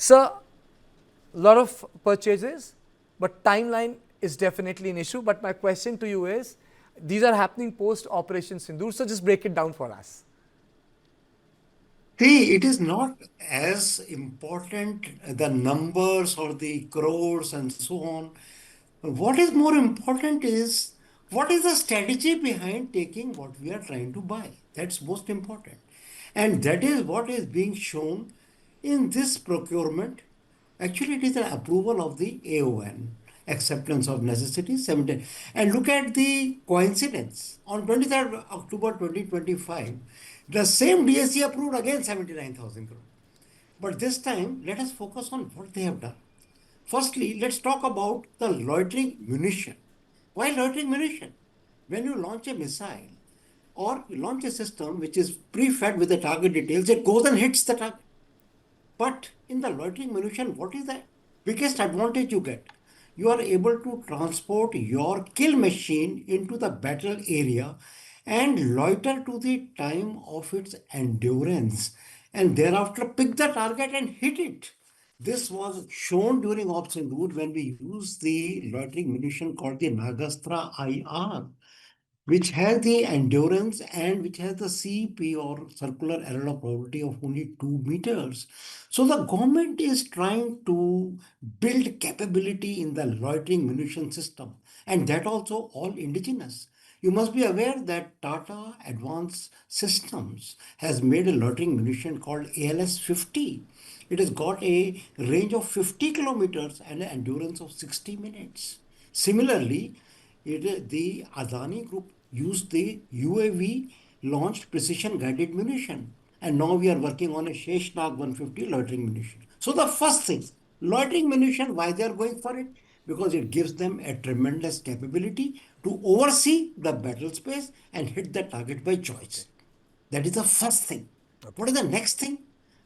So, a lot of purchases, but timeline is definitely an issue. But my question to you is, these are happening post Operation Sindoor, so just break it down for us. See, it is not as important the numbers or the crores and so on. What is more important is what is the strategy behind taking what we are trying to buy. That's most important. And that is what is being shown in this procurement. Actually, it is an approval of the AON, acceptance of necessity 17. And look at the coincidence. On 23rd October 2025, the same DAC approved again 79,000 crore. But this time, let us focus on what they have done. Firstly, let's talk about the loitering munition. Why loitering munition? When you launch a missile or you launch a system which is pre-fed with the target details, it goes and hits the target. But in the loitering munition, what is the biggest advantage you get? You are able to transport your kill machine into the battle area and loiter to the time of its endurance and thereafter pick the target and hit it. This was shown during Ops Sindoor when we used the loitering munition called the Nagastra IR, which has the endurance and which has the CP or circular error of probability of only 2 meters. So the government is trying to build capability in the loitering munition system, and that also all indigenous. You must be aware that Tata Advanced Systems has made a loitering munition called ALS 50. It has got a range of 50 kilometers and an endurance of 60 minutes. Similarly, the Adani Group used the UAV launched precision guided munition. And now we are working on a Sheshnag 150 loitering munition. So the first thing, loitering munition, why they are going for it? Because it gives them a tremendous capability to oversee the battle space and hit the target by choice. That is the first thing. What is the next thing?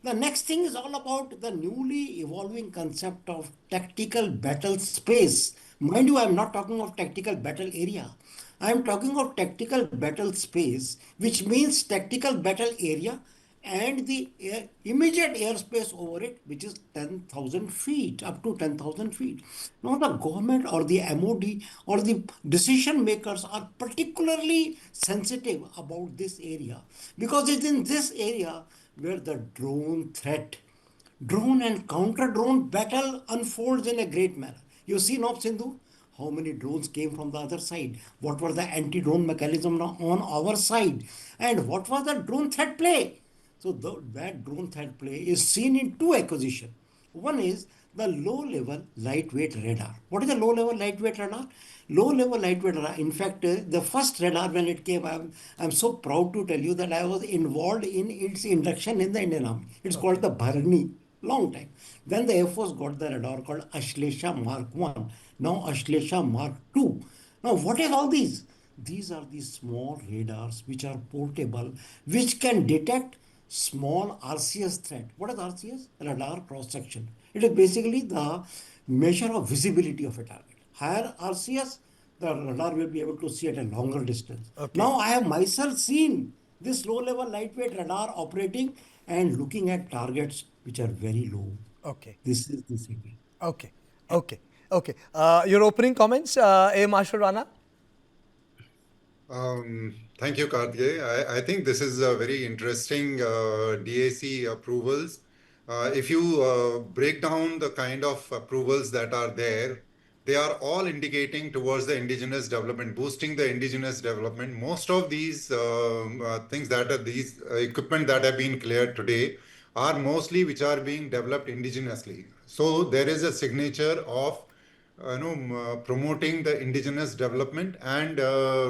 The next thing is all about the newly evolving concept of tactical battle space. Mind you, I am not talking of tactical battle area. I am talking of tactical battle space, which means tactical battle area and the immediate airspace over it, which is 10,000 feet, up to 10,000 feet. Now, the government or the MOD or the decision makers are particularly sensitive about this area because it's in this area where the drone threat, drone and counter drone battle unfolds in a great manner. You see, Nob Sindhu, how many drones came from the other side? What was the anti-drone mechanism on our side? And what was the drone threat play? So that drone threat play is seen in two acquisition. One is the low-level lightweight radar. What is the low-level lightweight radar? Low-level lightweight radar. In fact, the first radar when it came, I'm so proud to tell you that I was involved in its induction in the Indian Army. It's called the Bharani. Long time. Then the Air Force got the radar called Ashlesha Mark-One. Now Ashlesha Mark-Two. Now what is all these? These are the small radars which are portable, which can detect small RCS threat. What is RCS? Radar cross section. It is basically the measure of visibility of a target. Higher RCS, the radar will be able to see at a longer distance. Okay. Now I have myself seen this low level lightweight radar operating and looking at targets which are very low. Okay. This is the secret. Okay. Okay. Okay. Your opening comments, A. Marshal Rana? Thank you, Karthikeya. I think this is a very interesting DAC approvals. If you break down the kind of approvals that are there, they are all indicating towards the indigenous development, boosting the indigenous development. Most of these things that are these equipment that have been cleared today are mostly which are being developed indigenously. So there is a signature of promoting the indigenous development, and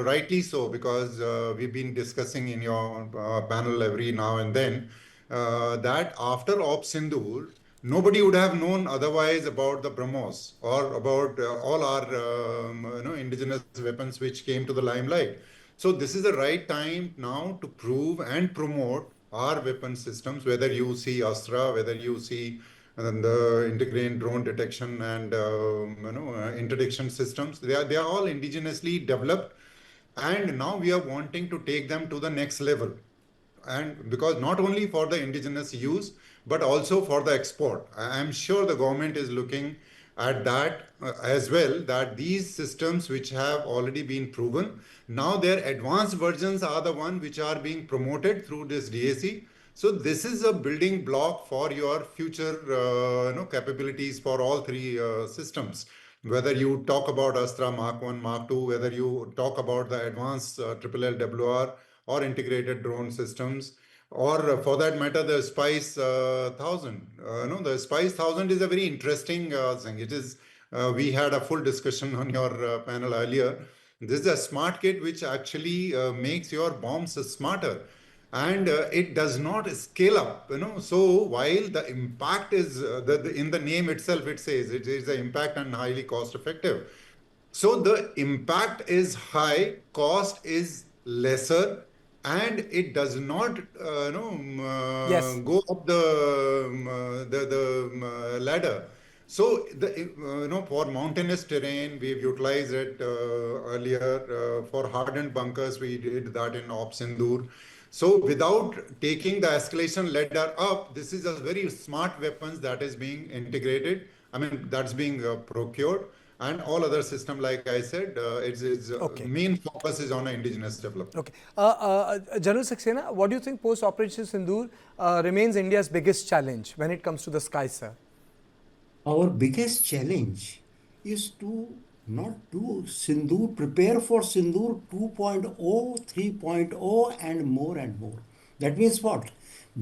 rightly so, because we've been discussing in your panel every now and then that after Ops Sindoor, nobody would have known otherwise about the BrahMos or about all our indigenous weapons which came to the limelight. So this is the right time now to prove and promote our weapon systems, whether you see Astra, whether you see and the integrated drone detection and interdiction systems. They are all indigenously developed, and now we are wanting to take them to the next level. And because not only for the indigenous use, but also for the export. I'm sure the government is looking at that as well, that these systems which have already been proven, now their advanced versions are the one which are being promoted through this DAC. So this is a building block for your future capabilities for all three systems. Whether you talk about Astra Mark-One, Mark-Two, whether you talk about the advanced triple LWR or integrated drone systems, or for that matter, the Spice 1000. No, the Spice 1000 is a very interesting thing. It is. We had a full discussion on your panel earlier. This is a smart kit which actually makes your bombs smarter, and it does not scale up. So while the impact is in the name itself, it says it is the impact and highly cost effective. So the impact is high, cost is lesser, and it does not Yes. go up the ladder. So for mountainous terrain, we've utilized it earlier. For hardened bunkers, we did that in Op Sindoor. So without taking the escalation ladder up, this is a very smart weapons that is being integrated. I mean, that's being procured, and all other system, like I said, its Okay. main focus is on indigenous development. Okay. General Saxena, what do you think post Operation Sindoor remains India's biggest challenge when it comes to the sky, sir? Our biggest challenge is to not do Sindoor, prepare for Sindoor 2.0, 3.0, and more and more. That means what?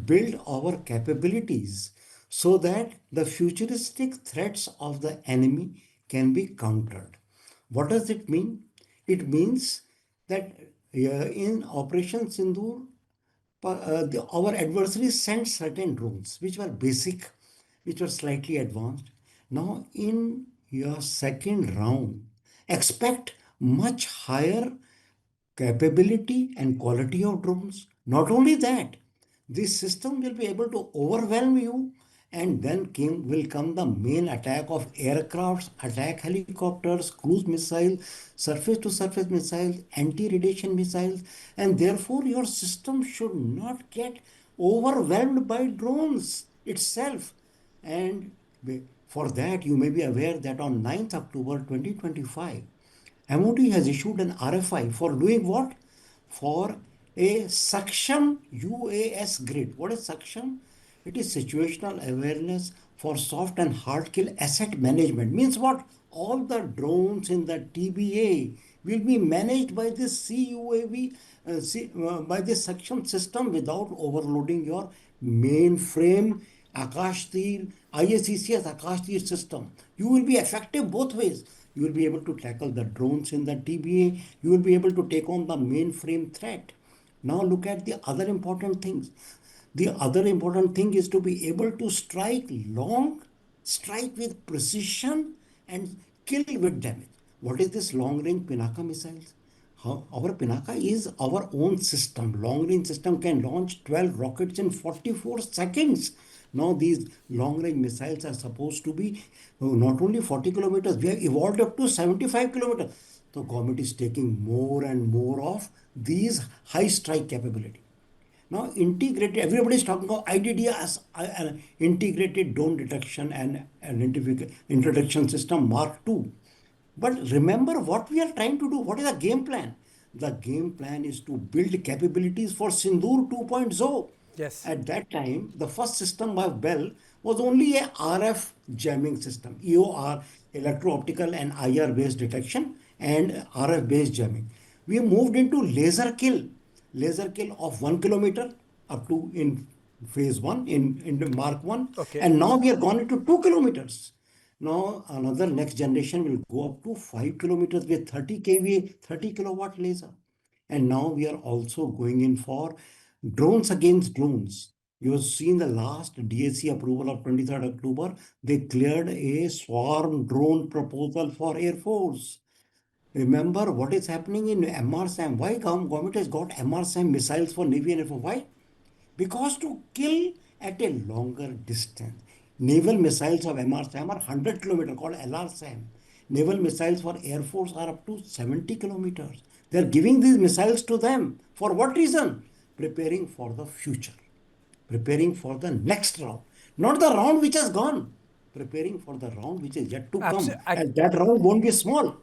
Build our capabilities so that the futuristic threats of the enemy can be countered. What does it mean? It means that in Operation Sindoor, our adversaries sent certain drones which were basic, which were slightly advanced. Now, in your second round, expect much higher capability and quality of drones. Not only that, this system will be able to overwhelm you, and then will come the main attack of aircrafts, attack helicopters, cruise missiles, surface to surface missiles, anti-radiation missiles, and therefore your system should not get overwhelmed by drones itself. And for that, you may be aware that on 9th October 2025, MOD has issued an RFI for doing what? For a suction UAS grid. What is suction? It is situational awareness for soft and hard kill asset management. Means what? All the drones in the TBA will be managed by this CUAV, by this suction system without overloading your mainframe Akash Tir, ISCCS Akash Tir system. You will be effective both ways. You will be able to tackle the drones in the TBA. You will be able to take on the mainframe threat. Now look at the other important things. The other important thing is to be able to strike long, strike with precision, and kill with damage. What is this long-range Pinaka missiles? Our Pinaka is our own system. Long-range system can launch 12 rockets in 44 seconds. Now these long-range missiles are supposed to be not only 40 kilometers, we have evolved up to 75 kilometers. The government is taking more and more of these high strike capability. Now integrated, everybody is talking about IDDS, integrated drone detection and interdiction system Mark-II. But remember what we are trying to do. What is the game plan? The game plan is to build capabilities for Sindoor 2.0. Yes. At that time, the first system by Bell was only a RF jamming system, EOR, electro-optical and IR based detection, and RF based jamming. We moved into laser kill of 1 kilometer up to in phase 1 in the Mark-I, Okay. and now we are gone into 2 kilometers. Now another next generation will go up to 5 kilometers with 30 kVA, 30 kilowatt laser. And now we are also going in for drones against drones. You have seen the last DAC approval of 23rd October. They cleared a swarm drone proposal for Air Force. Remember what is happening in MRSAM. Why government has got MRSAM missiles for Navy and Air Force? Why? Because to kill at a longer distance. Naval missiles of MRSAM are 100 kilometers called LRSAM. Naval missiles for Air Force are up to 70 kilometers. They are giving these missiles to them. For what reason? Preparing for the future. Preparing for the next round. not the round which has gone, preparing for the round which is yet to come. I, And that round won't be small.